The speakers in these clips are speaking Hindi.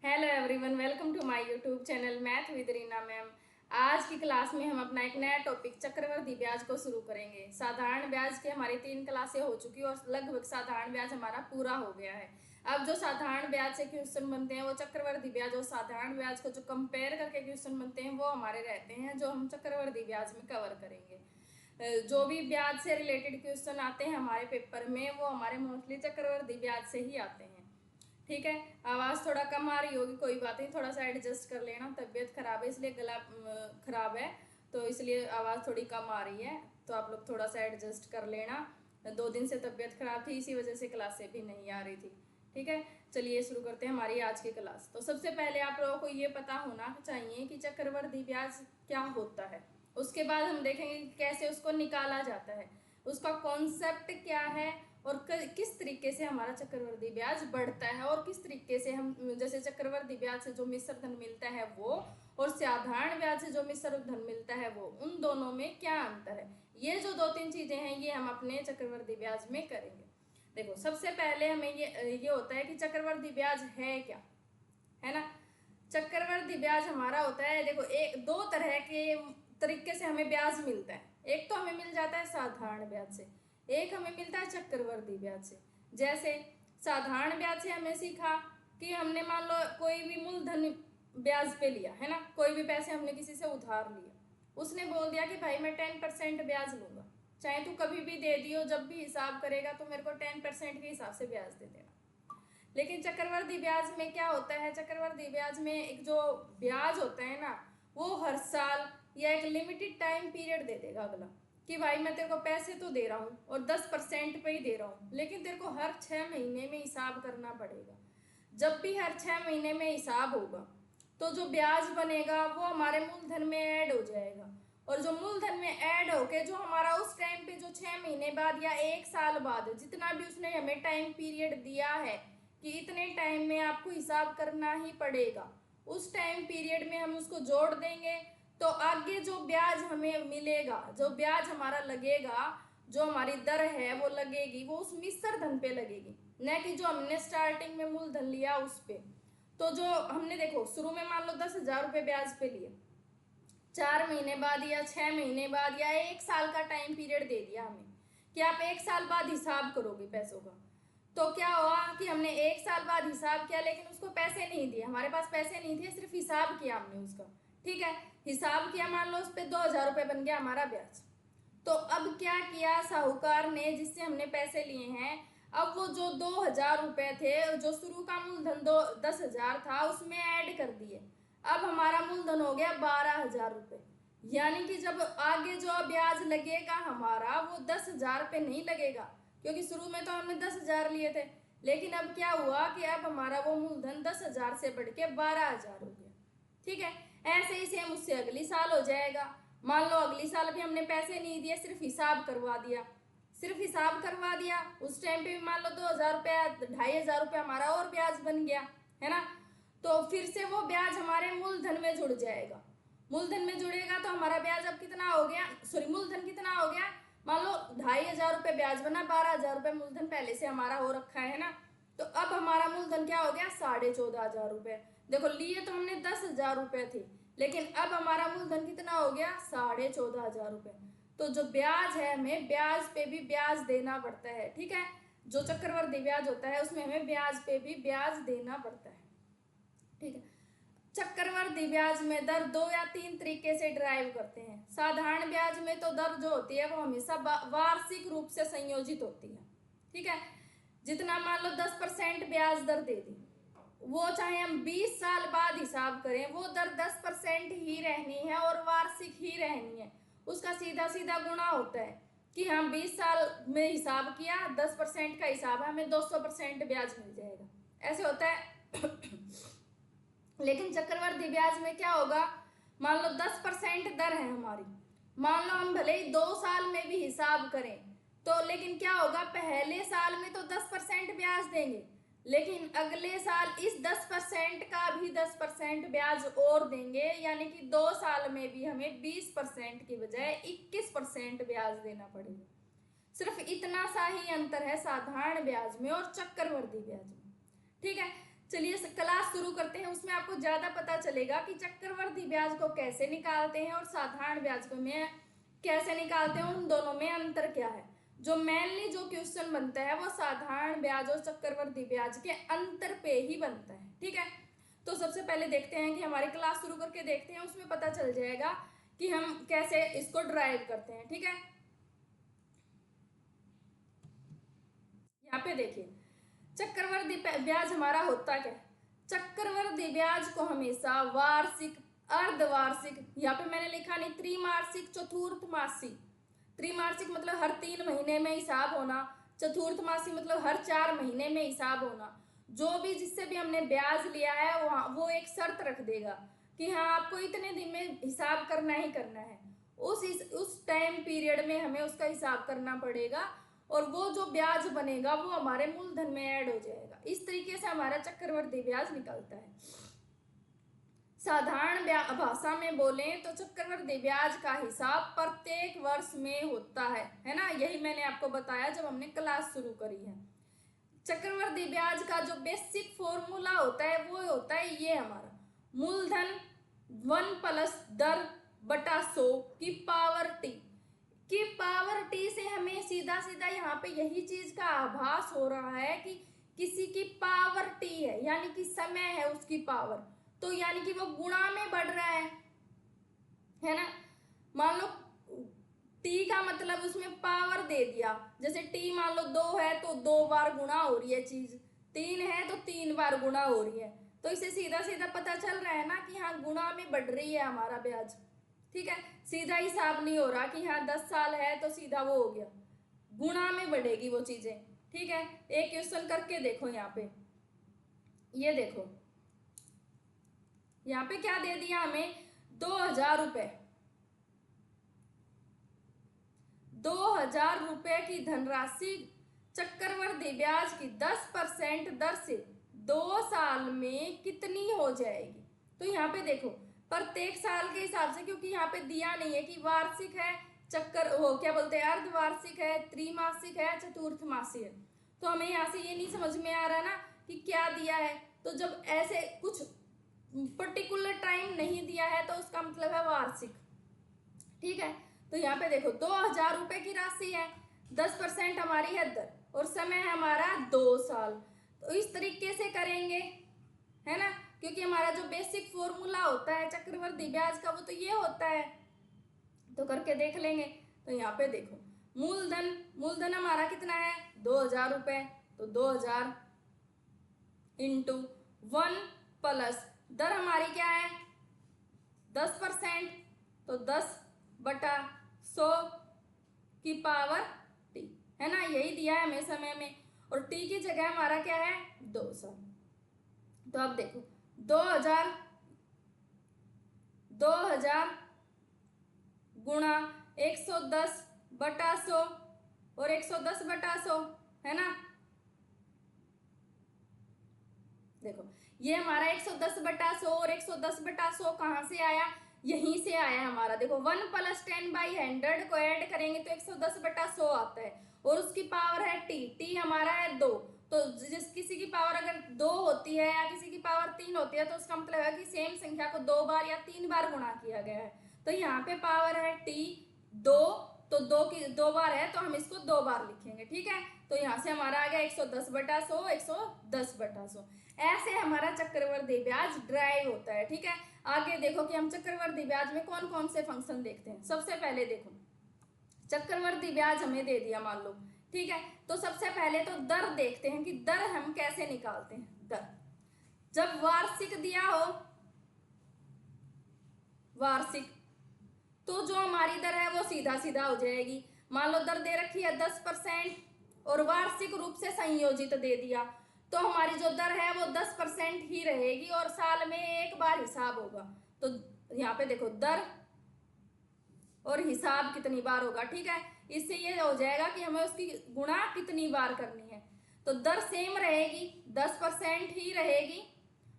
Hello everyone, welcome to my YouTube channel math with Reena ma'am. आज की क्लास में हम अपना एक नया टॉपिक चक्रवृद्धि ब्याज को शुरू करेंगे। साधारण ब्याज की हमारी 3 क्लासें हो चुकी और लगभग साधारण ब्याज हमारा पूरा हो गया है। अब जो साधारण ब्याज से क्वेश्चन बनते हैं वो चक्रवृद्धि ब्याज और साधारण ब्याज को जो कंपेयर करके क्वेश्चन बनते हैं वो हमारे रहते हैं, जो हम चक्रवृद्धि ब्याज में कवर करेंगे। जो भी ब्याज से रिलेटेड क्वेश्चन आते हैं हमारे पेपर में वो हमारे मोस्टली चक्रवृद्धि ब्याज से ही आते हैं। ठीक है, आवाज़ थोड़ा कम आ रही होगी, कोई बात नहीं, थोड़ा सा एडजस्ट कर लेना। तबीयत खराब है इसलिए गला खराब है, तो इसलिए आवाज़ थोड़ी कम आ रही है, तो आप लोग थोड़ा सा एडजस्ट कर लेना। 2 दिन से तबीयत खराब थी, इसी वजह से क्लासें भी नहीं आ रही थी। ठीक है, चलिए शुरू करते हैं हमारी आज की क्लास। तो सबसे पहले आप लोगों को ये पता होना चाहिए कि चक्रवृद्धि ब्याज क्या होता है। उसके बाद हम देखेंगे कि कैसे उसको निकाला जाता है, उसका कॉन्सेप्ट क्या है और किस तरीके से हमारा चक्रवृद्धि ब्याज बढ़ता है और किस तरीके से हम, जैसे चक्रवृद्धि ब्याज से जो मिश्र धन मिलता है वो और साधारण ब्याज से जो मिश्र धन मिलता है वो, उन दोनों में क्या अंतर है। ये जो 2-3 चीजें हैं ये हम अपने चक्रवृद्धि ब्याज में करेंगे। देखो, सबसे पहले हमें ये होता है कि चक्रवृद्धि ब्याज है क्या, है ना। चक्रवृद्धि ब्याज हमारा होता है, देखो, एक 2 तरह के तरीके से हमें ब्याज मिलता है। एक तो हमें मिल जाता है साधारण ब्याज से, एक हमें मिलता है चक्रवृद्धि ब्याज से। जैसे साधारण ब्याज से हमें सीखा कि हमने मान लो कोई भी मूलधन ब्याज पे लिया, है ना, कोई भी पैसे हमने किसी से उधार लिए, उसने बोल दिया कि भाई मैं 10% ब्याज लूंगा, चाहे तू कभी भी दे दियो, जब भी हिसाब करेगा तो मेरे को 10% के हिसाब से ब्याज दे देना। लेकिन चक्रवृद्धि ब्याज में क्या होता है, चक्रवृद्धि ब्याज में एक जो ब्याज होता है ना, वो हर साल या एक लिमिटेड टाइम पीरियड दे देगा अगला, कि भाई मैं तेरे को पैसे तो दे रहा हूँ और 10% पे ही दे रहा हूँ, लेकिन तेरे को हर 6 महीने में हिसाब करना पड़ेगा। जब भी हर 6 महीने में हिसाब होगा तो जो ब्याज बनेगा वो हमारे मूलधन में ऐड हो जाएगा, और जो मूलधन में ऐड होके जो हमारा उस टाइम पे जो 6 महीने बाद या 1 साल बाद जितना भी उसने हमें टाइम पीरियड दिया है कि इतने टाइम में आपको हिसाब करना ही पड़ेगा, उस टाइम पीरियड में हम उसको जोड़ देंगे तो आगे जो ब्याज हमें मिलेगा, जो ब्याज हमारा लगेगा, जो हमारी दर है वो लगेगी, वो उस मिश्र धन पे लगेगी, न कि जो हमने स्टार्टिंग में मूलधन लिया उस पे। तो जो हमने, देखो, शुरू में मान लो 10,000 रुपये ब्याज पे लिए, 4 महीने बाद या 6 महीने बाद या 1 साल का टाइम पीरियड दे दिया हमें कि आप 1 साल बाद हिसाब करोगे पैसों का। तो क्या हुआ कि हमने 1 साल बाद हिसाब किया लेकिन उसको पैसे नहीं दिए, हमारे पास पैसे नहीं थे, सिर्फ हिसाब किया हमने उसका। ठीक है, हिसाब किया, मान लो उस पर 2,000 रुपये बन गया हमारा ब्याज। तो अब क्या किया साहूकार ने, जिससे हमने पैसे लिए हैं, अब वो जो 2,000 रुपये थे, जो शुरू का मूलधन 10,000 था, उसमें ऐड कर दिए। अब हमारा मूलधन हो गया 12,000 रुपये, यानी कि जब आगे जो ब्याज लगेगा हमारा वो 10,000 पे नहीं लगेगा, क्योंकि शुरू में तो हमने 10,000 लिए थे। लेकिन अब क्या हुआ कि अब हमारा वो मूलधन 10,000 से बढ़ के 12,000 हो गया। ठीक है, ऐसे ही सेम उससे अगली साल हो जाएगा। मान लो अगली साल भी हमने पैसे नहीं दिए, सिर्फ हिसाब करवा दिया, सिर्फ हिसाब करवा दिया, उस टाइम पे भी मान लो 2,000 रुपया, 2,500 रुपया हमारा और ब्याज बन गया, है ना। तो फिर से वो ब्याज हमारे मूलधन में जुड़ जाएगा। मूलधन में जुड़ेगा तो हमारा ब्याज अब कितना हो गया, सॉरी, मूलधन कितना हो गया, मान लो 2,500 रुपये ब्याज बना, 12,000 रुपये मूलधन पहले से हमारा हो रखा है ना। तो अब हमारा मूलधन क्या हो गया, 14,500 रुपये। देखो, लिए तो हमने 10,000 रुपये थे, लेकिन अब हमारा मूलधन कितना हो गया, 14,500 रुपये। तो जो ब्याज है, हमें ब्याज पे भी ब्याज देना पड़ता है। ठीक है, जो चक्रवृद्धि ब्याज होता है उसमें हमें ब्याज पे भी ब्याज देना पड़ता है। ठीक है, चक्रवृद्धि ब्याज में दर 2 या 3 तरीके से ड्राइव करते हैं। साधारण ब्याज में तो दर जो होती है वो हमेशा वार्षिक रूप से संयोजित होती है। ठीक है, जितना मान लो 10% ब्याज दर दे दी, वो चाहे हम 20 साल बाद हिसाब करें वो दर 10% ही रहनी है और वार्षिक ही रहनी है। उसका सीधा सीधा गुणा होता है कि हम 20 साल में हिसाब किया, 10% का हिसाब है, हमें 200% ब्याज मिल जाएगा, ऐसे होता है। लेकिन चक्रवृद्धि ब्याज में क्या होगा, मान लो 10% दर है हमारी, मान लो हम भले ही 2 साल में भी हिसाब करें तो, लेकिन क्या होगा, पहले साल में तो 10% ब्याज देंगे, लेकिन अगले साल इस 10% का भी 10% ब्याज और देंगे, यानी कि 2 साल में भी हमें 20% की बजाय 21% ब्याज देना पड़ेगा। सिर्फ इतना सा ही अंतर है साधारण ब्याज में और चक्रवृद्धि ब्याज में। ठीक है, चलिए क्लास शुरू करते हैं। उसमें आपको ज़्यादा पता चलेगा कि चक्रवर्ती ब्याज को कैसे निकालते हैं और साधारण ब्याज को में कैसे निकालते हैं, उन दोनों में अंतर क्या है। जो मेनली जो क्वेश्चन बनता है वो साधारण ब्याज और चक्रवर्ती ब्याज के अंतर पे ही बनता है, ठीक है। तो सबसे पहले देखते हैं कि हमारी क्लास शुरू करके देखते हैं, उसमें पता चल जाएगा कि हम कैसे इसको ड्राइव करते हैं, ठीक है। यहाँ पे देखिए चक्रवर्ती ब्याज हमारा होता क्या है। चक्रवर्ती ब्याज को हमेशा वार्षिक, अर्धवार्षिक, यहाँ पे मैंने लिखा नहीं त्रिमासिक, चतुर्थमासी। त्रिमासिक मतलब हर 3 महीने में हिसाब होना, चतुर्थमासी मतलब हर 4 महीने में हिसाब होना। जो भी जिससे भी हमने ब्याज लिया है वो एक शर्त रख देगा कि हाँ आपको इतने दिन में हिसाब करना ही करना है। उस टाइम पीरियड में हमें उसका हिसाब करना पड़ेगा और वो जो ब्याज बनेगा वो हमारे मूलधन में ऐड हो जाएगा। इस तरीके से हमारा चक्रवर्ती ब्याज निकलता है। साधारण भाषा में बोलें तो चक्रवर्ती ब्याज का हिसाब प्रत्येक वर्ष में होता है ना। यही मैंने आपको बताया जब हमने क्लास शुरू करी है। चक्रवर्ती ब्याज का जो बेसिक फॉर्मूला होता है वो होता है ये हमारा मूलधन 1 प्लस दर बटा 100 की पावर टी। की पावर टी से हमें सीधा सीधा यहाँ पे यही चीज का आभास हो रहा है कि किसी की पावर टी है, यानी कि समय है उसकी पावर, तो यानी कि वो गुणा में बढ़ रहा है ना। मान लो टी का मतलब उसमें पावर दे दिया, जैसे टी मान लो 2 है तो 2 बार गुणा हो रही है चीज, 3 है तो 3 बार गुणा हो रही है। तो इसे सीधा सीधा पता चल रहा है ना कि हाँ गुणा में बढ़ रही है हमारा ब्याज, ठीक है। सीधा हिसाब नहीं हो रहा कि हाँ 10 साल है तो सीधा वो हो गया, गुणा में बढ़ेगी वो चीजें, ठीक है। एक क्वेश्चन करके देखो यहाँ पे, ये देखो यहाँ पे क्या दे दिया हमें 2000 रुपए, 2000 रुपए की धनराशि चक्रवर्ती ब्याज की 10% दर से 2 साल में कितनी हो जाएगी। तो यहाँ पे देखो प्रत्येक साल के हिसाब से, क्योंकि यहाँ पे दिया नहीं है कि वार्षिक है, वो क्या बोलते हैं अर्धवार्षिक है, त्रिमासिक है, चतुर्थमासिक है। तो हमें यहाँ से ये नहीं समझ में आ रहा ना कि क्या दिया है। तो जब ऐसे कुछ पर्टिकुलर टाइम नहीं दिया है तो उसका मतलब है वार्षिक, ठीक है। तो यहाँ पे देखो 2000 रुपए की राशि है, 10% हमारी है दर और समय है हमारा 2 साल। तो इस तरीके से करेंगे, है ना, क्योंकि हमारा जो बेसिक फॉर्मूला होता है चक्रवर्ती ब्याज का वो तो ये होता है। तो करके देख लेंगे। तो यहाँ पे देखो मूलधन हमारा कितना है 2000 रुपए, तो 2000 इंटू 1 प्लस दर हमारी क्या है 10%, तो 10/100 की पावर टी, है ना। यही दिया है हमें समय में, और टी की जगह हमारा क्या है 200। तो अब देखो 2000 गुणा 110/100 और 110/100, है ना। देखो ये हमारा 110/100 और 110/100 कहाँ से आया, यहीं से आया हमारा। देखो 1 + 10/100 को ऐड करेंगे तो 110/100 आता है, और उसकी पावर है टी हमारा है 2। तो जिस किसी की पावर अगर 2 होती है या किसी की पावर 3 होती है तो उसका मतलब है कि सेम संख्या को 2 बार या 3 बार गुणा किया गया है। तो यहाँ पे पावर है टी 2, तो 2 बार है तो हम इसको 2 बार लिखेंगे, ठीक है। तो यहाँ से हमारा आ गया 110/100, 110/100। ऐसे हमारा चक्रवर्ती ब्याज ड्राइव होता है, ठीक है। आगे देखो कि हम चक्रवर्ती ब्याज में कौन कौन से फंक्शन देखते हैं। सबसे पहले देखो चक्रवर्ती ब्याज हमें दे दिया मान लो, ठीक है। तो सबसे पहले तो दर देखते हैं कि दर हम कैसे निकालते हैं। दर जब वार्षिक दिया हो, वार्षिक, तो जो हमारी दर है वो सीधा सीधा हो जाएगी। मान लो दर दे रखी है 10% और वार्षिक रूप से संयोजित दे दिया, तो हमारी जो दर है वो 10% ही रहेगी और साल में एक बार हिसाब होगा। तो यहाँ पे देखो दर और हिसाब कितनी बार होगा, ठीक है। इससे ये हो जाएगा कि हमें उसकी गुणा कितनी बार करनी है। तो दर सेम रहेगी, 10% ही रहेगी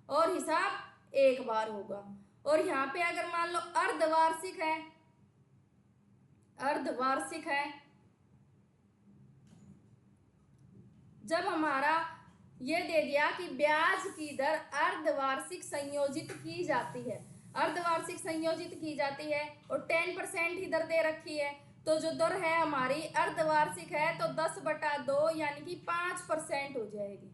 और हिसाब एक बार होगा। और यहाँ पे अगर मान लो अर्धवार्षिक है, जब हमारा ये दे दिया कि ब्याज की दर अर्धवार्षिक संयोजित की जाती है, अर्धवार्षिक संयोजित की जाती है और 10% ही दर दे रखी है। तो जो दर है हमारी अर्धवार्षिक है तो 10/2 यानी कि 5% हो जाएगी।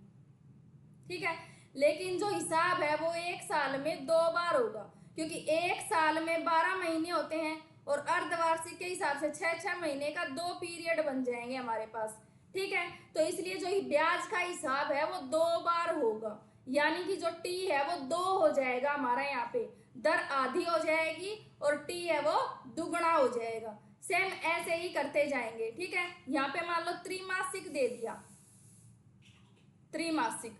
ठीक है, लेकिन जो हिसाब है वो एक साल में 2 बार होगा, क्योंकि एक साल में 12 महीने होते हैं और अर्धवार्षिक के हिसाब से 6-6 महीने का 2 पीरियड बन जाएंगे हमारे पास। ठीक है, तो इसलिए जो ब्याज का हिसाब है वो 2 बार होगा, यानी कि जो टी है वो 2 हो जाएगा हमारा, यहाँ पे दर आधी हो जाएगी और टी है वो दुगना हो जाएगा। सेम ऐसे ही करते जाएंगे। ठीक है, यहाँ पे मान लो त्रैमासिक दे दिया, त्रैमासिक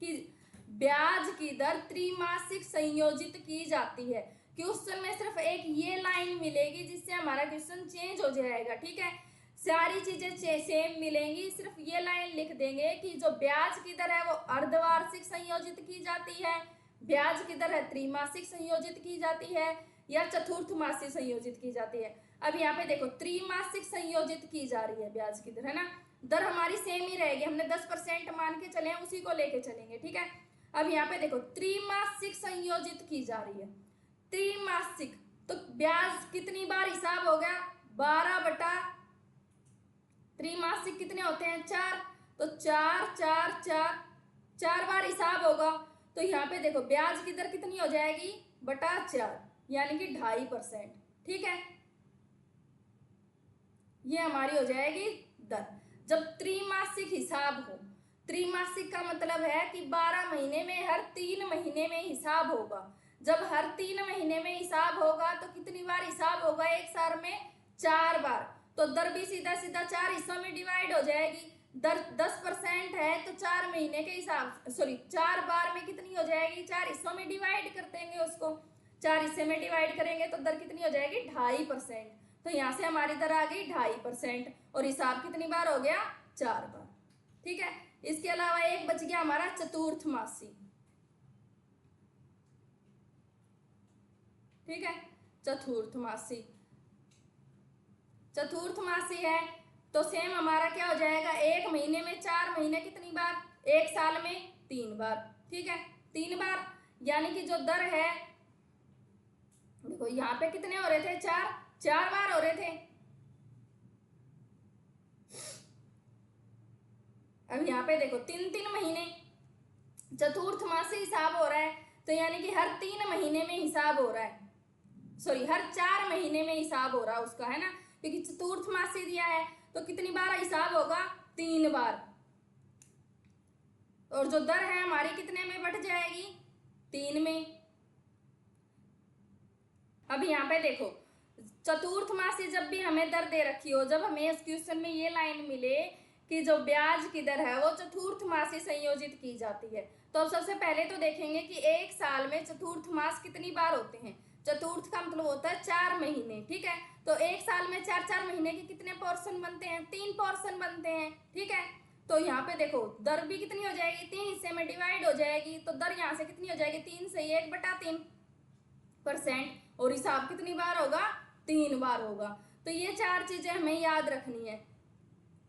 कि ब्याज की दर त्रैमासिक संयोजित की जाती है। क्वेश्चन में सिर्फ एक ये लाइन मिलेगी जिससे हमारा क्वेश्चन चेंज हो जाएगा। ठीक है, सारी चीजें सेम मिलेंगी, सिर्फ ये लाइन लिख देंगे कि जो ब्याज की दर है वो अर्धवार्षिक संयोजित की जाती है, ब्याज की दर है त्रैमासिक संयोजित की जाती है या चतुर्थ मासिक संयोजित की जाती है। अब यहाँ पे देखो त्रैमासिक संयोजित की जा रही है ब्याज की दर, है ना, दर हमारी सेम ही रहेगी, हमने 10% मान के चले हैं, उसी को लेके चलेंगे। ठीक है, अब यहाँ पे देखो त्रैमासिक संयोजित की जा रही है, त्रैमासिक तो ब्याज कितनी बार हिसाब हो गया 12 त्रैमासिक कितने होते हैं 4, तो 4 बार हिसाब होगा। तो यहाँ पे देखो ब्याज की दर कितनी हो जाएगी बटा 4 यानी कि 2.5%। ठीक है, ये हमारी हो जाएगी दर। जब त्रैमासिक हिसाब हो, त्रैमासिक का मतलब है कि 12 महीने में हर 3 महीने में हिसाब होगा। जब हर 3 महीने में हिसाब होगा तो कितनी बार हिसाब होगा एक साल में 4 बार, तो दर भी सीधा सीधा 4 हिस्सों में डिवाइड हो जाएगी। दर 10% है तो 4 महीने के हिसाब 4 बार में कितनी हो जाएगी, 4 हिस्सों में डिवाइड कर देंगे उसको, 4 हिस्से में डिवाइड करेंगे तो दर कितनी हो जाएगी 2.5%। तो यहाँ से हमारी दर आ गई 2.5% और हिसाब कितनी बार हो गया 4 बार। ठीक है, इसके अलावा एक बच गया हमारा चतुर्थ मासी। ठीक है, चतुर्थ मासी, चतुर्थ मासी है तो सेम हमारा क्या हो जाएगा, एक महीने में 4 महीने कितनी बार, एक साल में 3 बार। ठीक है, 3 बार यानी कि जो दर है देखो यहाँ पे कितने हो रहे थे 4 बार हो रहे थे। अब यहाँ पे देखो 3 महीने चतुर्थ मासी हिसाब हो रहा है, तो यानी कि हर 3 महीने में हिसाब हो रहा है, हर 4 महीने में हिसाब हो रहा है उसका, है ना, क्योंकि चतुर्थ मासी दिया है तो कितनी बार हिसाब होगा 3 बार, और जो दर है हमारी कितने में बढ़ जाएगी 3 में। अब यहाँ पे देखो चतुर्थ मासी जब भी हमें दर दे रखी हो, जब हमें इस क्वेश्चन में ये लाइन मिले कि जो ब्याज की दर है वो चतुर्थ मासी संयोजित की जाती है, तो अब सबसे पहले तो देखेंगे कि एक साल में चतुर्थ मास कितनी बार होते हैं। चतुर्थ का मतलब होता है 4 महीने। ठीक है, तो एक साल में 4 महीने के कितने पोर्शन बनते हैं, 3 पोर्शन बनते हैं। ठीक है, तो यहाँ पे देखो दर भी कितनी हो जाएगी 3 हिस्से में डिवाइड हो जाएगी, तो दर यहाँ से कितनी हो जाएगी 3 से 1/3% और हिसाब कितनी बार होगा 3 बार होगा। तो ये 4 चीजें हमें याद रखनी है।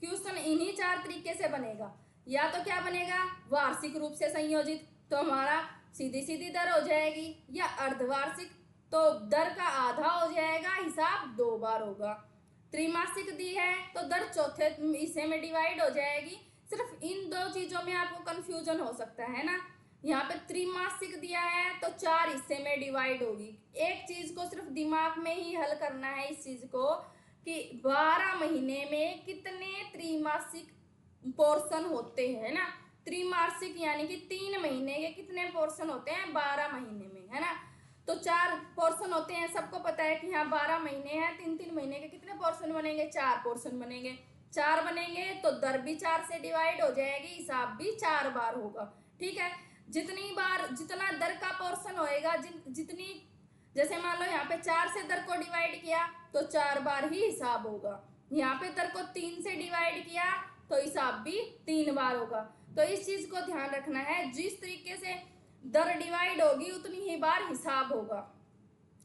क्वेश्चन इन्हीं 4 तरीके से बनेगा, या तो क्या बनेगा वार्षिक रूप से संयोजित तो हमारा सीधी सीधी दर हो जाएगी, या अर्धवार्षिक तो दर का आधा हो जाएगा, हिसाब 2 बार होगा। त्रैमासिक दी है तो दर चौथे हिस्से में डिवाइड हो जाएगी। सिर्फ इन 2 चीजों में आपको कंफ्यूजन हो सकता है ना, यहाँ पे त्रैमासिक दिया है तो 4 हिस्से में डिवाइड होगी। एक चीज को सिर्फ दिमाग में ही हल करना है इस चीज को कि 12 महीने में कितने त्रैमासिक पोर्शन होते हैं ना, त्रैमासिक यानी कि 3 महीने के कितने पोर्शन होते हैं 12 महीने में, है ना, तो 4 पोर्शन होते हैं, सबको पता है कि यहाँ 12 महीने हैं, 3 महीने के कितने पोर्शन बनेंगे 4 पोर्शन बनेंगे, 4 बनेंगे तो दर भी 4 से डिवाइड हो जाएगी, हिसाब भी 4 बार होगा। ठीक है, जितनी बार जितना दर का पोर्शन होएगा, जितनी जैसे मान लो यहाँ पे 4 से दर को डिवाइड किया तो 4 बार ही हिसाब होगा, यहाँ पे दर को 3 से डिवाइड किया तो हिसाब भी 3 बार होगा। तो इस चीज को ध्यान रखना है, जिस तरीके से दर डिवाइड होगी उतनी ही बार हिसाब होगा।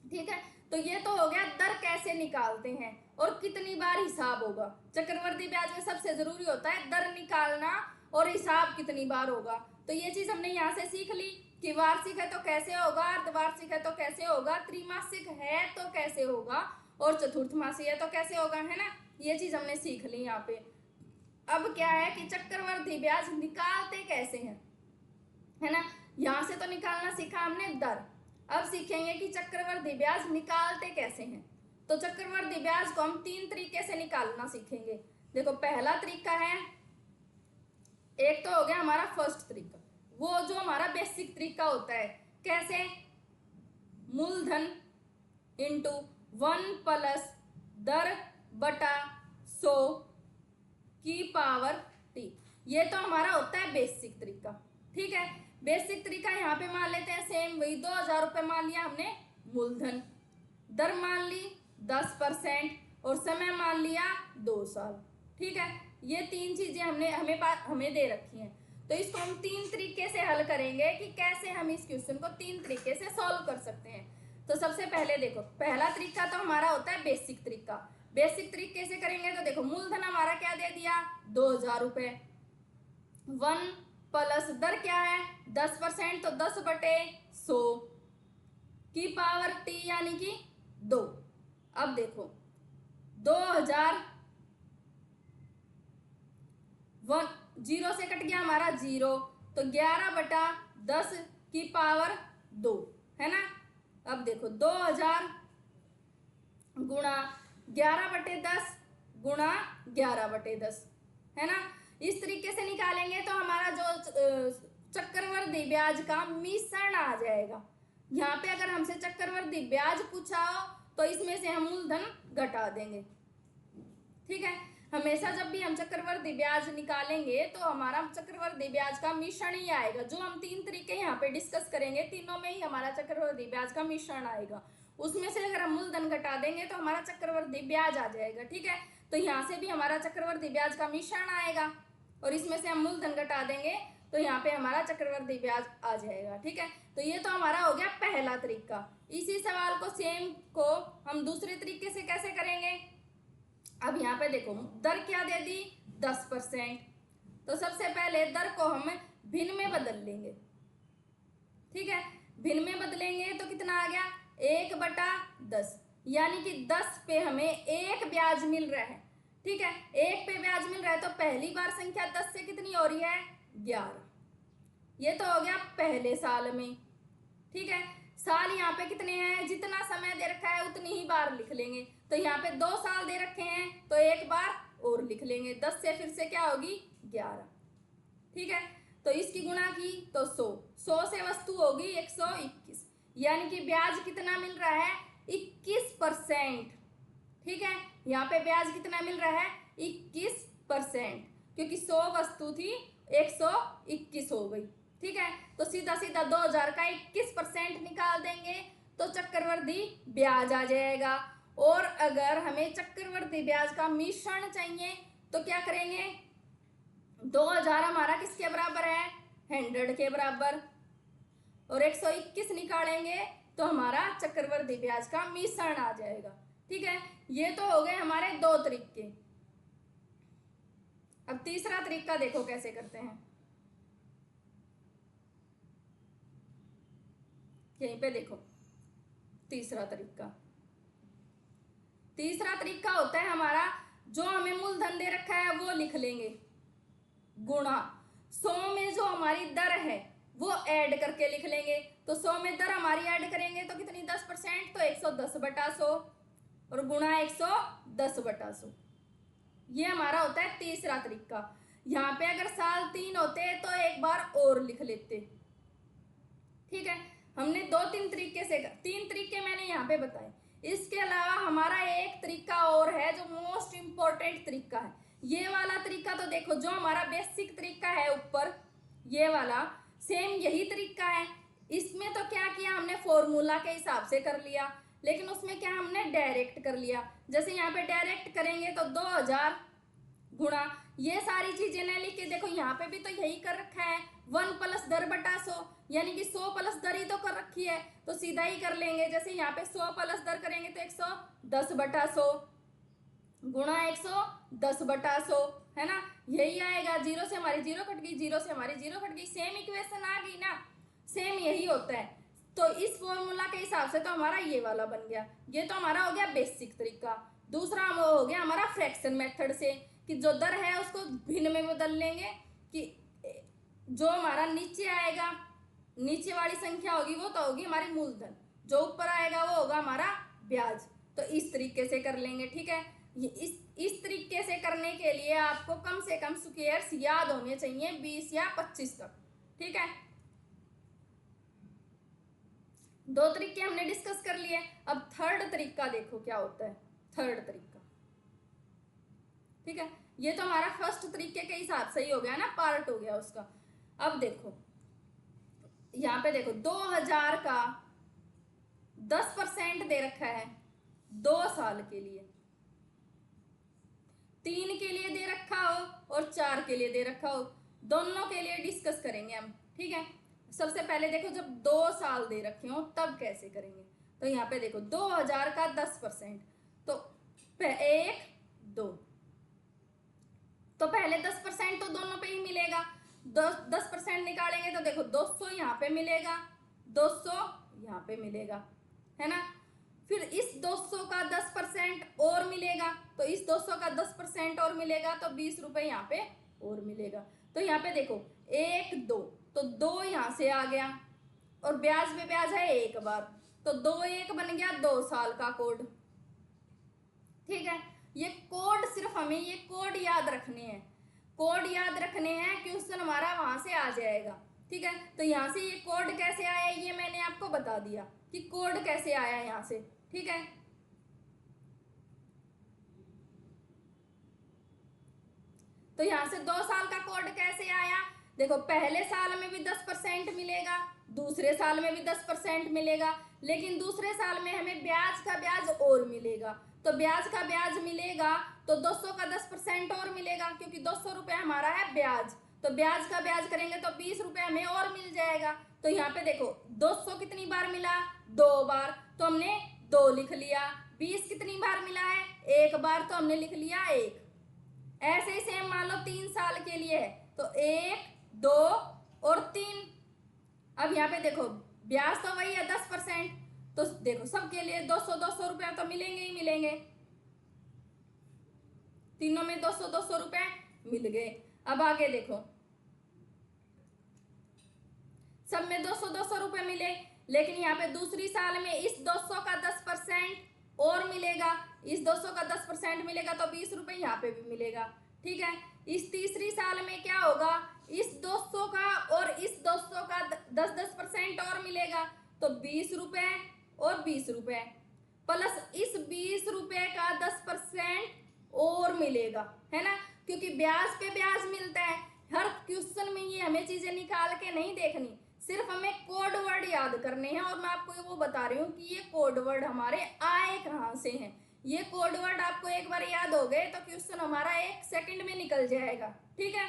ठीक है, तो ये तो हो गया दर कैसे निकालते हैं और कितनी बार हिसाब होगा। चक्रवर्ती ब्याज में सबसे जरूरी होता है दर निकालना और हिसाब कितनी बार होगा। तो ये चीज हमने यहाँ से सीख ली कि वार्षिक है तो कैसे होगा, अर्धवार्षिक है तो कैसे होगा, त्रिमासिक है तो कैसे होगा, और चतुर्थमासी है तो कैसे होगा, है ना। ये चीज हमने सीख ली यहाँ पे। अब क्या है कि चक्रवृद्धि ब्याज निकालते कैसे हैं, है ना। यहाँ से तो निकालना सीखा हमने दर, अब सीखेंगे कि चक्रवृद्धि ब्याज निकालते कैसे हैं। तो चक्रवृद्धि ब्याज को हम 3 तरीके से निकालना सीखेंगे। देखो पहला तरीका है, एक तो हो गया हमारा फर्स्ट तरीका, वो जो हमारा बेसिक तरीका होता है, कैसे, मूलधन इंटू 1 प्लस दर बटा 100 की पावर टी, ये तो हमारा होता है बेसिक तरीका। ठीक है, बेसिक तरीका यहाँ पे मान लेते हैं सेम वही, 2000 रुपये मान लिया हमने मूलधन, दर मान ली 10% और समय मान लिया 2 साल। ठीक है, ये 3 चीजें हमें दे रखी हैं। तो इसको हम 3 तरीके से हल करेंगे कि कैसे हम इस क्वेश्चन को 3 तरीके से सॉल्व कर सकते हैं। तो सबसे पहले देखो, पहला तरीका तो हमारा होता है बेसिक तरीका। बेसिक तरीके से करेंगे तो देखो मूलधन हमारा क्या दे दिया, 2000 रुपये, 1 प्लस दर क्या है 10%, तो 10/100 की पावर टी यानी कि 2। अब देखो 2000 जीरो से कट गया हमारा 0, तो 11/10 की पावर 2, है ना। अब देखो 2000 गुणा 11/10 गुणा 11/10, है ना। इस तरीके से निकालेंगे तो हमारा जो चक्रवृद्धि ब्याज का मिश्रण आ जाएगा। यहाँ पे अगर हमसे चक्रवृद्धि ब्याज पूछा हो तो इसमें से हम मूलधन घटा देंगे। ठीक है, हमेशा जब भी हम चक्रवृद्धि ब्याज निकालेंगे तो हमारा चक्रवृद्धि ब्याज का मिश्रण ही आएगा। जो हम 3 तरीके यहाँ पे डिस्कस करेंगे, तीनों में ही हमारा चक्रवृद्धि ब्याज का मिश्रण आएगा। उसमें से अगर हम मूलधन घटा देंगे तो हमारा चक्रवृद्धि ब्याज आ जाएगा। ठीक है, तो यहाँ से भी हमारा चक्रवृद्धि ब्याज का मिश्रण आएगा और इसमें से हम मूलधन घटा देंगे तो यहाँ पे हमारा चक्रवृद्धि ब्याज आ जाएगा। ठीक है, तो ये तो हमारा हो गया पहला तरीका। इसी सवाल को सेम को हम दूसरे तरीके से कैसे करेंगे। अब यहाँ पे देखो दर क्या दे दी 10%, तो सबसे पहले दर को हम भिन्न में बदल लेंगे। ठीक है, भिन्न में बदलेंगे तो कितना आ गया 1/10, यानी कि 10 पे हमें 1 ब्याज मिल रहा है। ठीक है, 1 पे ब्याज मिल रहा है तो पहली बार संख्या 10 से कितनी हो रही है 11। ये तो हो गया पहले साल में। ठीक है, साल यहाँ पे कितने हैं, जितना समय दे रखा है उतनी ही बार लिख लेंगे। तो यहाँ पे 2 साल दे रखे हैं तो 1 बार और लिख लेंगे, 10 से फिर से क्या होगी 11। ठीक है, तो इसकी गुणा की तो 100 से वस्तु होगी 121, यानी कि ब्याज कितना मिल रहा है 21%। ठीक है, यहाँ पे ब्याज कितना मिल रहा है 21%, क्योंकि 100 वस्तु थी 121 हो गई। ठीक है, तो सीधा सीधा 2000 का 21% निकाल देंगे तो चक्रवृद्धि ब्याज आ जाएगा। और अगर हमें चक्रवृद्धि ब्याज का मिश्रण चाहिए तो क्या करेंगे, 2000 हमारा किसके बराबर है 100 के बराबर, और 121 निकालेंगे तो हमारा चक्रवृद्धि ब्याज का मिश्रण आ जाएगा। ठीक है, ये तो हो गए हमारे 2 तरीके। अब तीसरा तरीका देखो कैसे करते हैं। यहीं पे देखो तीसरा तरीका होता है हमारा, जो हमें मूलधन दे रखा है वो लिख लेंगे, गुणा 100 में जो हमारी दर है वो ऐड करके लिख लेंगे। तो 100 में दर हमारी ऐड करेंगे तो कितनी 10%, तो 110/100 और गुणा 110/100। ये हमारा होता है तीसरा तरीका। यहाँ पे अगर साल 3 होते तो 1 बार और लिख लेते। ठीक है, हमने 2-3 तरीके से 3 तरीके मैंने यहाँ पे बताए। इसके अलावा हमारा एक तरीका और है जो मोस्ट इम्पोर्टेंट तरीका है। ये वाला तरीका तो देखो, जो हमारा बेसिक तरीका है ऊपर ये वाला, सेम यही तरीका है। इसमें तो क्या किया हमने, फॉर्मूला के हिसाब से कर लिया, लेकिन उसमें क्या हमने डायरेक्ट कर लिया। जैसे यहाँ पे डायरेक्ट करेंगे तो 2000 गुणा ये सारी चीजें नहीं लिख के, देखो यहाँ पे भी तो यही कर रखा है 1 प्लस दर बटा 100, यानी कि 100 प्लस दर ही तो कर रखी है, तो सीधा ही कर लेंगे। जैसे यहाँ पे 100 प्लस दर करेंगे तो 110/100 गुणा 110/100, है ना, यही आएगा। जीरो से हमारी जीरो कट गई, जीरो से हमारी जीरो कट गई, सेम इक्वेशन आ गई ना, सेम यही होता है। तो इस फॉर्मूला के हिसाब से तो हमारा ये वाला बन गया। ये तो हमारा हो गया बेसिक तरीका। दूसरा हो गया हमारा फ्रैक्शन मेथड से, कि जो दर है उसको भिन्न में बदल लेंगे, कि जो हमारा नीचे आएगा, नीचे वाली संख्या होगी वो तो होगी हमारी मूलधन, जो ऊपर आएगा वो होगा हमारा ब्याज। तो इस तरीके से कर लेंगे, ठीक है। ये इस तरीके से करने के लिए आपको कम से कम स्क्वायर्स याद होने चाहिए 20 या 25 तक, ठीक है। दो तरीके हमने डिस्कस कर लिए। अब थर्ड तरीका देखो क्या होता है। थर्ड तरीका, ठीक है, ये तो हमारा फर्स्ट तरीके के हिसाब से ही हो गया ना, पार्ट हो गया उसका। अब देखो यहाँ पे देखो 2000 का 10% दे रखा है 2 साल के लिए, 3 के लिए दे रखा हो और 4 के लिए दे रखा हो, दोनों के लिए डिस्कस करेंगे हम, ठीक है। सबसे पहले देखो जब 2 साल दे रखे हो तब कैसे करेंगे। तो यहाँ पे देखो 2000 का 10%, तो 1 2, तो पहले 10% तो दोनों पे ही मिलेगा। 10% निकालेंगे तो देखो 200 यहाँ पे मिलेगा, 200 यहाँ पे मिलेगा, है ना। फिर इस 200 का 10% और मिलेगा, तो इस 200 का 10% और मिलेगा, तो 20 रुपए यहाँ पे और मिलेगा। तो यहाँ पे देखो 1 2, तो 2 यहाँ से आ गया, और ब्याज पे ब्याज है एक बार, तो 2 1 बन गया 2 साल का कोड, ठीक है। ये कोड सिर्फ हमें ये कोड याद रखने हैं, कोड याद रखने हैं, क्वेश्चन हमारा वहां से आ जाएगा, ठीक है। तो यहाँ से ये कोड कैसे आया ये मैंने आपको बता दिया कि कोड कैसे आया यहाँ से, ठीक है। तो यहाँ से 2 साल का कोड कैसे आया, देखो पहले साल में भी 10% मिलेगा, दूसरे साल में भी 10% मिलेगा, लेकिन दूसरे साल में हमें ब्याज का ब्याज और मिलेगा। तो ब्याज का ब्याज मिलेगा तो 200 का 10% और मिलेगा, क्योंकि 200 रुपये हमारा है ब्याज, तो ब्याज का ब्याज करेंगे तो 20 रुपये हमें और मिल जाएगा। तो यहाँ पे देखो 200 कितनी बार मिला, 2 बार, तो हमने 2 लिख लिया। 20 कितनी बार मिला है, 1 बार, तो हमने लिख लिया 1। ऐसे ही सेम मान लो 3 साल के लिए है, तो 1 2 और 3। अब यहाँ पे देखो ब्याज तो वही है 10%, तो देखो सबके लिए 200 200 रुपए तो मिलेंगे ही मिलेंगे, तीनों में 200 200 रुपए मिल गए। अब आगे देखो सब में 200 200 रुपए मिले, लेकिन यहाँ पे दूसरी साल में इस 200 का 10% और मिलेगा, इस 200 का 10% मिलेगा, तो 20 रुपए यहाँ पे भी मिलेगा, ठीक है। इस तीसरी साल में क्या होगा, इस 200 का और इस 200 का 10% और मिलेगा, तो 20 रुपए और 20 रुपए, प्लस इस 20 रुपए का 10% और मिलेगा, है ना, क्योंकि ब्याज पे ब्याज मिलता है। हर क्वेश्चन में ये हमें चीजें निकाल के नहीं देखनी, सिर्फ हमें कोड वर्ड याद करने हैं, और मैं आपको वो बता रही हूँ कि ये कोड वर्ड हमारे आए कहाँ से हैं। ये कोड वर्ड आपको एक बार याद हो गए तो क्वेश्चन हमारा 1 सेकंड में निकल जाएगा, ठीक है।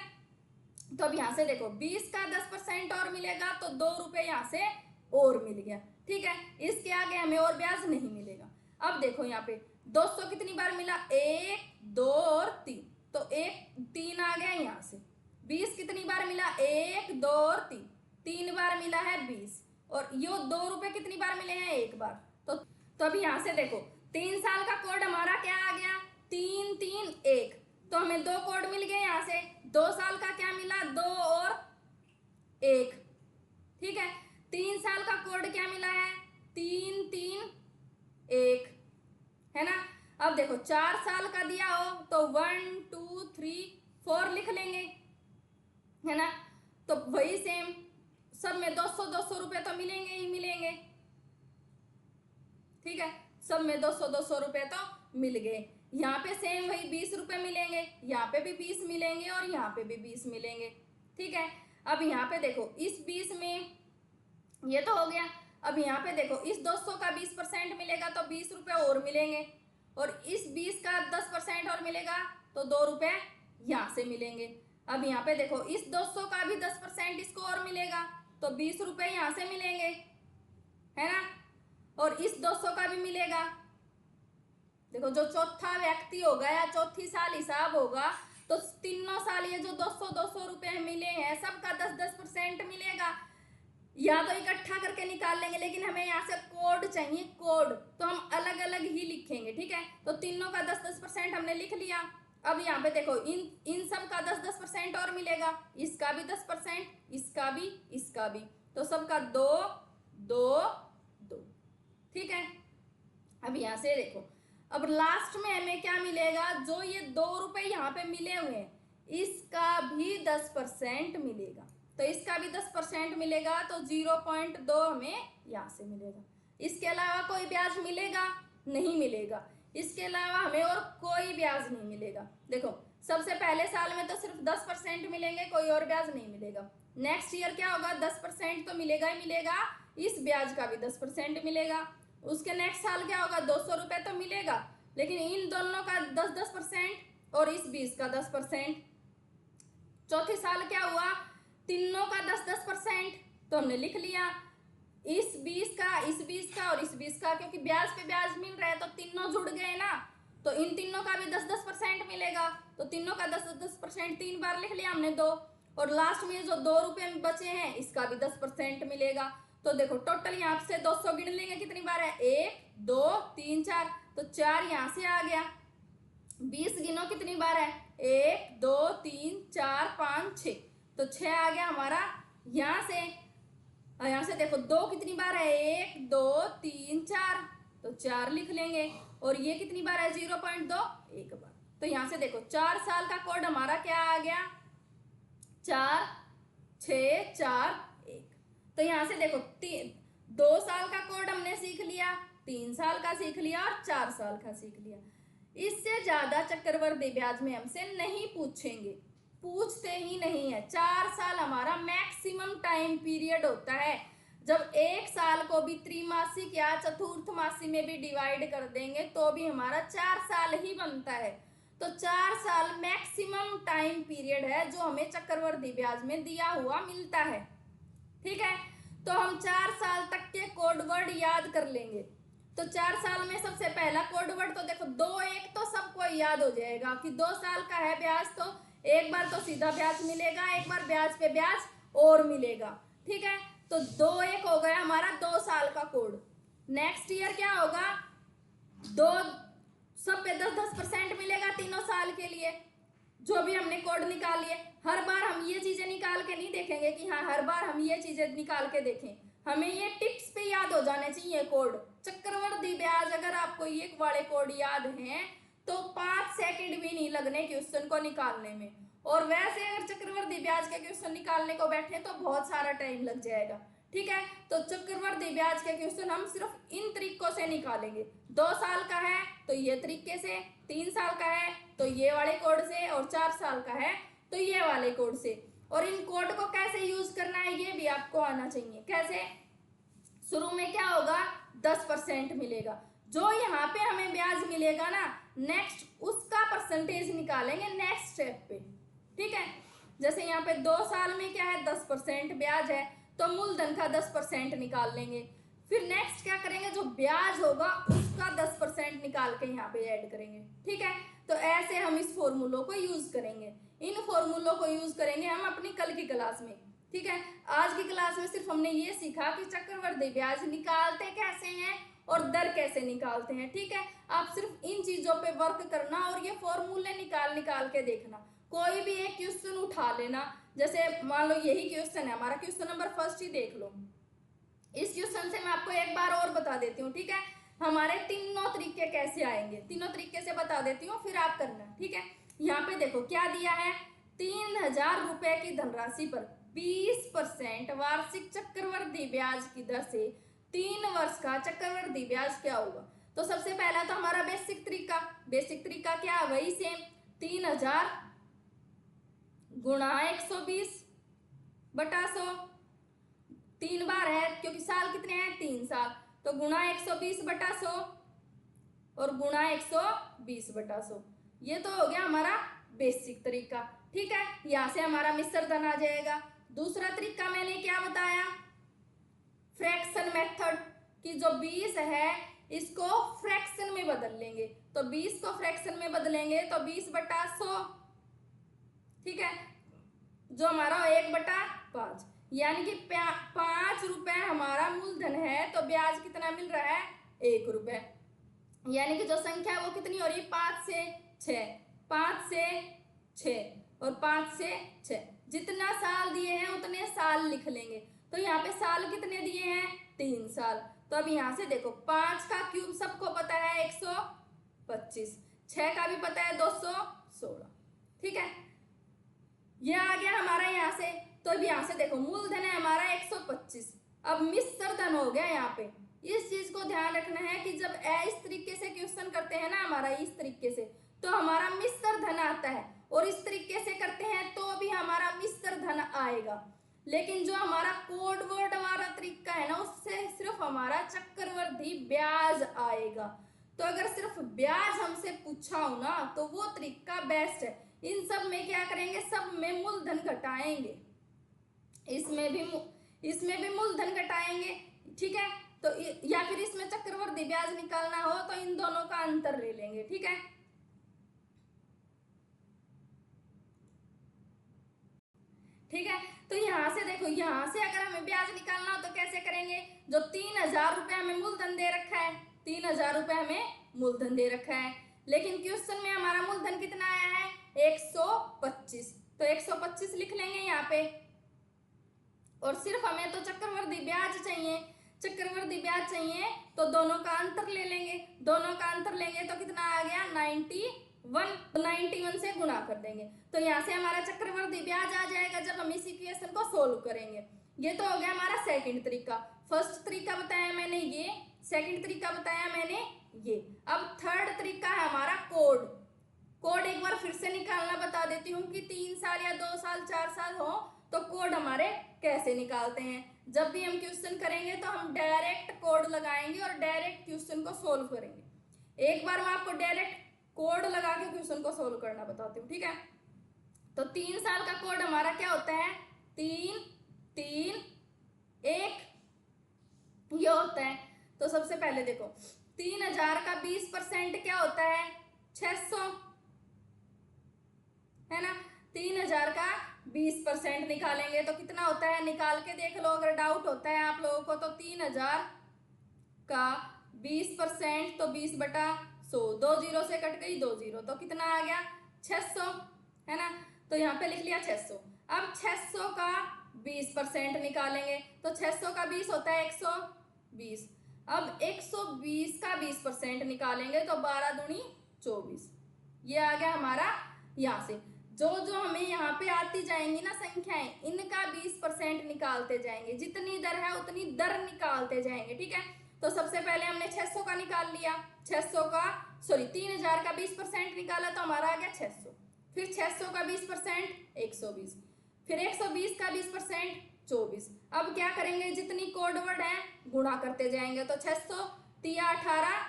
तो अब यहाँ से देखो 20 का 10% और मिलेगा, तो 2 रुपए यहाँ से और मिल गया, ठीक है। इसके आगे हमें और ब्याज नहीं मिलेगा। अब देखो यहाँ पे 200 कितनी बार मिला, 1 2 और 3, तो 3 आ गया यहाँ से। 20 कितनी बार मिला, 1 2 और 3 बार मिला है 20, और यो 2 रुपए कितनी बार मिले हैं, 1 बार। तो अब यहाँ से देखो 3 साल का कोड हमारा क्या आ गया, 3 3 1, तो हमें 2 कोड मिल गए यहाँ से। 2 साल का क्या मिला, 2 और 1, ठीक है। 3 साल का कोड क्या मिला है, 3 3 1, है ना। अब देखो 4 साल का दिया हो तो 1 2 3 4 लिख लेंगे, है ना। तो वही सेम सब में 200 200 रुपए तो मिलेंगे ही मिलेंगे, ठीक है। सब में 200 200 रुपए तो मिल गए। यहाँ पे सेम वही 20 रुपए मिलेंगे, यहाँ पे भी 20 मिलेंगे और यहाँ पे भी 20 मिलेंगे, ठीक है। अब यहाँ पे देखो इस 20 में ये तो हो गया। अब यहाँ पे देखो इस 200 का 20% मिलेगा तो 20 रुपए और मिलेंगे, और इस 20 का 10% और मिलेगा तो 2 रुपए यहाँ से मिलेंगे। अब यहाँ पे देखो इस 200 का भी 10% इसको और मिलेगा, तो 20 रुपए यहाँ से मिलेंगे, है ना, और इस 200 का भी मिलेगा। देखो जो चौथा व्यक्ति होगा या चौथी साल हिसाब होगा तो तीनों साल ये जो 200 रुपए मिले हैं सबका 10% मिलेगा। या तो इकट्ठा करके निकाल लेंगे, लेकिन हमें यहाँ से कोड चाहिए, कोड, तो हम अलग अलग ही लिखेंगे। ठीक है, तो तीनों का 10% हमने लिख लिया। अब यहाँ पे देखो इन सब का 10% और मिलेगा, इसका भी 10%, इसका भी, इसका भी, तो सबका 2 2 2। ठीक है, अब यहाँ से देखो, अब लास्ट में हमें क्या मिलेगा, जो ये 2 रुपए यहाँ पे मिले हुए हैं इसका भी 10% मिलेगा। तो इसका भी 10% मिलेगा, तो 0.2 हमें यहाँ से मिलेगा। इसके अलावा कोई ब्याज मिलेगा नहीं मिलेगा, इसके अलावा हमें और कोई ब्याज नहीं मिलेगा। देखो सबसे पहले साल में तो सिर्फ 10% मिलेंगे, कोई और ब्याज नहीं मिलेगा। नेक्स्ट ईयर क्या होगा, 10% तो मिलेगा ही मिलेगा, इस ब्याज का भी 10% मिलेगा। उसके नेक्स्ट साल क्या होगा, 200 रुपए तो मिलेगा, लेकिन इन दोनों का 10% और इस 20 का 10%। चौथे साल क्या हुआ, तीनों का 10% तो हमने लिख लिया, इस 20 का, इस 20 का और इस 20 का, क्योंकि ब्याज पे ब्याज मिल रहा है तो तीनों जुड़ गए ना, तो इन तीनों का भी 10% मिलेगा। तो तीनों का 10% 3 बार लिख लिया हमने 2, और लास्ट में जो 2 रुपए बचे हैं इसका भी 10% मिलेगा। तो देखो टोटल यहाँ से 200 गिन लेंगे कितनी बार है, 1 2 3 4, तो 4 यहाँ से आ गया। 20 गिनो कितनी बार है, 1 2 3 4 5 6, तो 6 आ गया हमारा यहाँ से। यहाँ से देखो 2 कितनी बार है, 1 2 3 4, तो 4 लिख लेंगे। और ये कितनी बार है, 0.2 एक बार। तो यहाँ से देखो 4 साल का कोड हमारा क्या आ गया, 4 6 4 1। तो यहाँ से देखो 2 साल का कोड हमने सीख लिया, 3 साल का सीख लिया और 4 साल का सीख लिया। इससे ज्यादा चक्रवृद्धि ब्याज में हमसे नहीं पूछेंगे, पूछते ही नहीं है। 4 साल हमारा मैक्सिमम टाइम पीरियड होता है। जब एक साल को भी त्रैमासिक या चतुर्थ मासी में भी डिवाइड कर देंगे तो भी हमारा 4 साल ही बनता है। तो 4 साल मैक्सिमम टाइम पीरियड है जो हमें चक्रवृद्धि ब्याज में दिया हुआ मिलता है। ठीक है, तो हम 4 साल तक के कोड वर्ड याद कर लेंगे। तो 4 साल में सबसे पहला कोड वर्ड तो देखो 2 1 तो सबको याद हो जाएगा कि 2 साल का है ब्याज, तो एक बार तो सीधा ब्याज मिलेगा, एक बार ब्याज पे ब्याज और मिलेगा। ठीक है, तो 2 1 हो गया हमारा 2 साल का कोड। नेक्स्ट ईयर क्या होगा, 2 सब पे 10% मिलेगा तीनों साल के लिए, जो भी हमने कोड निकाल लिए। हर बार हम ये चीजें निकाल के नहीं देखेंगे कि हाँ हर बार हम ये चीजें निकाल के देखें, हमें ये टिप्स पे याद हो जाने चाहिए कोड। चक्रवृद्धि ब्याज अगर आपको ये वाले कोड याद हैं तो 5 सेकंड भी नहीं लगने क्वेश्चन को निकालने में। और वैसे अगर चक्रवृद्धि ब्याज के क्वेश्चन निकालने को बैठे तो बहुत सारा टाइम लग जाएगा। ठीक है, तो चक्रवृद्धि ब्याज के क्वेश्चन हम सिर्फ इन तरीकों से निकालेंगे। 2 साल का है तो ये तरीके से, 3 साल का है तो ये वाले कोड से, और 4 साल का है तो ये वाले कोड से। और इन कोड को कैसे यूज करना है ये भी आपको आना चाहिए। कैसे, शुरू में क्या होगा, 10% मिलेगा, जो यहाँ पे हमें ब्याज मिलेगा ना नेक्स्ट उसका परसेंटेज निकालेंगे नेक्स्ट स्टेप पे। ठीक है, जैसे यहाँ पे 2 साल में क्या है, 10% ब्याज है तो मूलधन का 10% निकाल लेंगे। फिर नेक्स्ट क्या करेंगे, जो ब्याज होगा उसका 10% निकाल के यहाँ पे ऐड करेंगे। ठीक है, तो ऐसे हम इस फॉर्मूलों को यूज करेंगे। इन फॉर्मूलों को यूज करेंगे हम अपनी कल की क्लास में। ठीक है, आज की क्लास में सिर्फ हमने ये सीखा कि चक्रवृद्धि ब्याज निकालते कैसे हैं और दर कैसे निकालते हैं। ठीक है, आप सिर्फ इन चीजों पे वर्क करना और ये फॉर्मूले निकाल के देखना। कोई भी एक क्वेश्चन उठा लेना, जैसे मान लो यही क्वेश्चन है हमारा, क्वेश्चन नंबर 1 ही देख लो। इस क्वेश्चन से मैं आपको एक बार और बता देती हूँ। ठीक है, हमारे तीनों तरीके कैसे आएंगे, तीनों तरीके से बता देती हूँ, फिर आप करना। ठीक है, यहाँ पे देखो क्या दिया है, 3000 रुपए की धनराशि पर 20% वार्षिक चक्रवृद्धि ब्याज की दर से 3 वर्ष का चक्रवृद्धि ब्याज क्या होगा। तो सबसे पहला तो हमारा बेसिक तरीका क्या है, वही सेम 3000 गुणा 120 बटा 100, 3 बार है क्योंकि साल कितने हैं, 3 साल, तो गुणा 120 बटा 100 और गुणा 120 बटा 100। ये तो हो गया हमारा बेसिक तरीका। ठीक है, यहां से हमारा मिश्र धन आ जाएगा। दूसरा तरीका मैंने क्या बताया, फ्रैक्शन मेथड, कि जो 20 है इसको फ्रैक्शन में बदल लेंगे। तो 20 को फ्रैक्शन में बदलेंगे तो 20 बटा 100 ठीक है, जो हमारा 1/5, यानी कि 5 रुपए हमारा मूलधन है, तो ब्याज कितना मिल रहा है? 1 रुपए। यानी कि जो संख्या है वो कितनी हो रही है? 5 से 6, 5 से 6 और 5 से 6। जितना साल दिए हैं उतने साल लिख लेंगे। तो यहाँ पे साल कितने दिए हैं? 3 साल। तो अब यहाँ से देखो, 5 का क्यूब सबको पता है 125, 6 का भी पता है 216। ठीक है, ये आ गया हमारा यहाँ से। तो अब यहाँ से देखो, मूलधन है हमारा 125। अब मिश्र धन हो गया यहाँ पे। इस चीज को ध्यान रखना है कि जब इस तरीके से क्वेश्चन करते हैं ना हमारा, इस तरीके से, तो हमारा मिश्र धन आता है, और इस तरीके से करते हैं तो भी हमारा मिश्र धन आएगा। लेकिन जो हमारा कोड वर्ड वाला तरीका है ना, उससे सिर्फ हमारा चक्रवृद्धि ब्याज आएगा। तो अगर सिर्फ ब्याज हमसे पूछा हो ना, तो वो तरीका बेस्ट है। इन सब में क्या करेंगे? सब में मूलधन घटाएंगे, इसमें भी मूलधन घटाएंगे। ठीक है, तो या फिर इसमें चक्रवृद्धि ब्याज निकालना हो तो इन दोनों का अंतर ले लेंगे। ठीक है, ठीक है। तो यहाँ से देखो, यहाँ से अगर हमें ब्याज निकालना हो तो कैसे करेंगे? जो 3000 रुपए हमें मूलधन दे रखा है, 3000 रुपए हमें मूलधन दे रखा है, लेकिन क्वेश्चन में हमारा मूलधन कितना आया है? 125। तो 125 लिख लेंगे यहाँ पे। और सिर्फ हमें तो चक्रवृद्धि ब्याज चाहिए, चक्रवृद्धि ब्याज चाहिए, तो दोनों का अंतर ले लेंगे। दोनों का अंतर लेंगे तो कितना आ गया? 91। 91 से गुणा कर देंगे, तो यहाँ से हमारा चक्रवृद्धि ब्याज आ जाएगा जब हम इस इक्वेशन को सोल्व करेंगे। ये तो हो गया हमारा सेकंड तरीका। फर्स्ट तरीका बताया मैंने ये, सेकंड तरीका बताया मैंने ये। अब थर्ड तरीका है हमारा कोड। कोड एक बार फिर से निकालना बता देती हूँ कि 3 साल या 2 साल 4 साल हो तो कोड हमारे कैसे निकालते हैं। जब भी हम क्वेश्चन करेंगे तो हम डायरेक्ट कोड लगाएंगे और डायरेक्ट क्वेश्चन को सोल्व करेंगे। एक बार मैं आपको डायरेक्ट कोड लगा के क्वेश्चन को सोल्व करना बताती हूँ। ठीक है, तो 3 साल का कोड हमारा क्या होता है? 3 3 1 ये होता है। तो सबसे पहले देखो, 3000 का 20% क्या होता है? 600 है ना। 3000 का 20% निकालेंगे तो कितना होता है? निकाल के देख लो अगर डाउट होता है आप लोगों को। तो 3000 का 20% तो 20/100, 2 जीरो से कट गई 2 जीरो, तो कितना आ गया? 600 है ना। तो यहाँ पे लिख लिया 600। अब 600 का 20% निकालेंगे तो 600 का 20 होता है 120। अब 120 का 20% निकालेंगे तो 12 दूनी 24। ये आ गया हमारा। यहाँ से जो जो हमें यहाँ पे आती जाएंगी ना संख्याएं, इनका 20% निकालते जाएंगे। जितनी दर है उतनी दर निकालते जाएंगे। ठीक है, तो सबसे पहले हमने 600 का निकाल लिया, 3000 का 20% निकाला तो हमारा आ गया 600। फिर 600 का 20% 120, फिर 120 का 20% 24। अब क्या करेंगे? जितनी कोड वर्ड है गुणा करते जाएंगे। तो 600 तिया 18,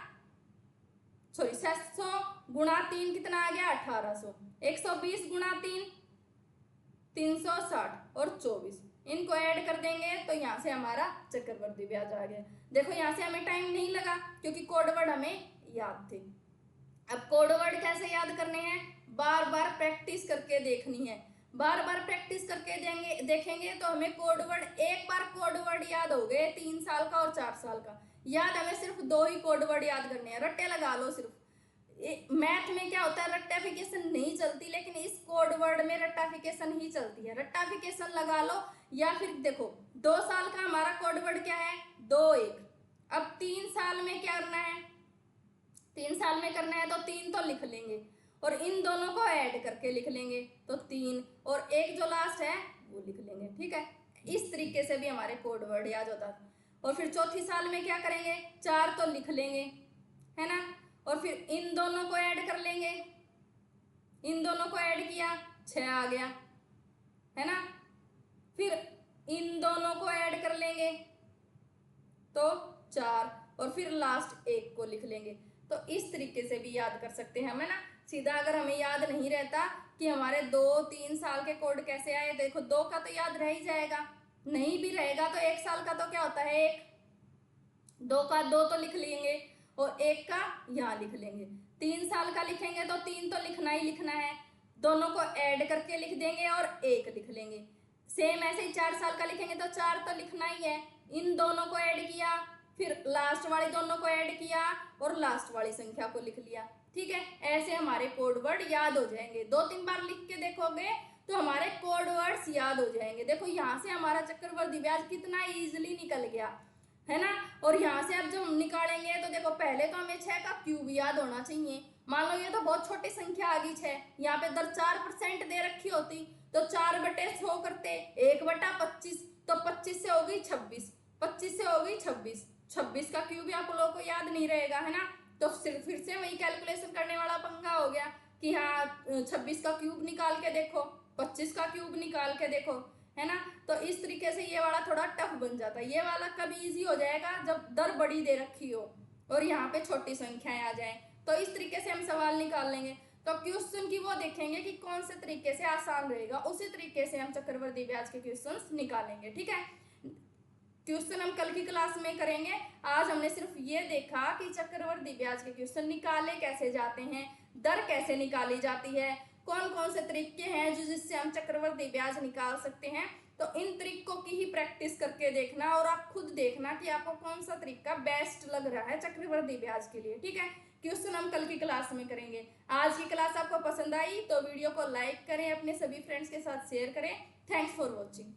600 गुणा 3 कितना आ गया? 1800। 120 गुणा 3 360 और 24, इनको ऐड कर देंगे तो यहाँ से हमारा चक्रवृद्धि ब्याज आ गया। देखो यहाँ से हमें टाइम नहीं लगा क्योंकि कोड वर्ड हमें याद थे। अब कोड वर्ड कैसे याद करने हैं? बार बार प्रैक्टिस करके देखनी है। बार बार प्रैक्टिस करके देखेंगे तो हमें कोड वर्ड, एक बार कोड वर्ड याद हो गए 3 साल का और 4 साल का याद, हमें सिर्फ 2 ही कोड वर्ड याद करने हैं। रट्टे लगा लो सिर्फ। मैथ में क्या होता है? रट्टाफिकेशन नहीं चलती, लेकिन इस कोड वर्ड में रट्टाफिकेशन ही चलती है। रट्टाफिकेशन लगा लो, या फिर देखो 2 साल का हमारा कोड वर्ड क्या है? 2 1। अब 3 साल में क्या करना है? 3 साल में करना है तो 3 तो लिख लेंगे और इन दोनों को ऐड करके लिख लेंगे तो 3 और 1 जो लास्ट है वो लिख लेंगे। ठीक है, इस तरीके से भी हमारे कोड वर्ड याद होता है। और फिर चौथी साल में क्या करेंगे? 4 तो लिख लेंगे, है ना। और फिर इन दोनों को ऐड कर लेंगे, इन दोनों को ऐड किया 6 आ गया, है ना। फिर इन दोनों को ऐड कर लेंगे तो 4 और फिर लास्ट 1 को लिख लेंगे। तो इस तरीके से भी याद कर सकते हैं हम, है ना। सीधा अगर हमें याद नहीं रहता कि हमारे 2-3 साल के कोड कैसे आए, देखो 2 का तो याद रह ही जाएगा, नहीं भी रहेगा तो 1 साल का तो क्या होता है 1, 2 का 2 तो लिख लेंगे और 1 का यहाँ लिख लेंगे। 3 साल का लिखेंगे तो 3 तो लिखना ही लिखना है, दोनों को ऐड करके लिख देंगे और 1 लिख लेंगे। सेम ऐसे ही 4 साल का लिखेंगे तो 4 तो लिखना ही है। इन दोनों को ऐड किया, फिर लास्ट वाली दोनों को ऐड किया और लास्ट वाली संख्या को लिख लिया। ठीक है, ऐसे हमारे कोड वर्ड याद हो जाएंगे। 2-3 बार लिख के देखोगे तो हमारे कोड वर्ड्स याद हो जाएंगे। देखो यहाँ से हमारा चक्रवर्ती ब्याज कितना इजीली निकल गया है ना। और यहाँ से अब जब हम निकालेंगे तो देखो पहले तो हमें 6 का क्यूब याद होना चाहिए। मान लो ये तो बहुत छोटी संख्या आ गई 6, यहाँ पे दर 4% दे रखी होती तो 4/100 करते 1/25, तो 25 से हो गई 26, 25 से हो गई 26, 26 का क्यूब आप लोगों को याद नहीं रहेगा है ना। तो फिर से वही कैलकुलेशन करने वाला पंगा हो गया कि हाँ 26 का क्यूब निकाल के देखो, 25 का क्यूब निकाल के देखो, है ना। तो इस तरीके से ये वाला थोड़ा टफ बन जाता है। ये वाला कभी इजी हो जाएगा जब दर बड़ी दे रखी हो और यहाँ पे छोटी संख्याएं आ जाएं। तो इस तरीके से हम सवाल निकाल लेंगे। तो क्वेश्चन की वो देखेंगे कि कौन से तरीके से आसान रहेगा, उसी तरीके से हम चक्रवर्ती ब्याज के क्वेश्चंस निकालेंगे। ठीक है, क्वेश्चन हम कल की क्लास में करेंगे। आज हमने सिर्फ ये देखा कि चक्रवर्ती ब्याज के क्वेश्चन निकाले कैसे जाते हैं, दर कैसे निकाली जाती है, कौन कौन से तरीके हैं जिससे हम चक्रवर्ती ब्याज निकाल सकते हैं। तो इन तरीकों की ही प्रैक्टिस करके देखना और आप खुद देखना कि आपको कौन सा तरीका बेस्ट लग रहा है चक्रवर्ती ब्याज के लिए। ठीक है, क्वेश्चन हम कल की क्लास में करेंगे। आज की क्लास आपको पसंद आई तो वीडियो को लाइक करें, अपने सभी फ्रेंड्स के साथ शेयर करें। Thanks for watching.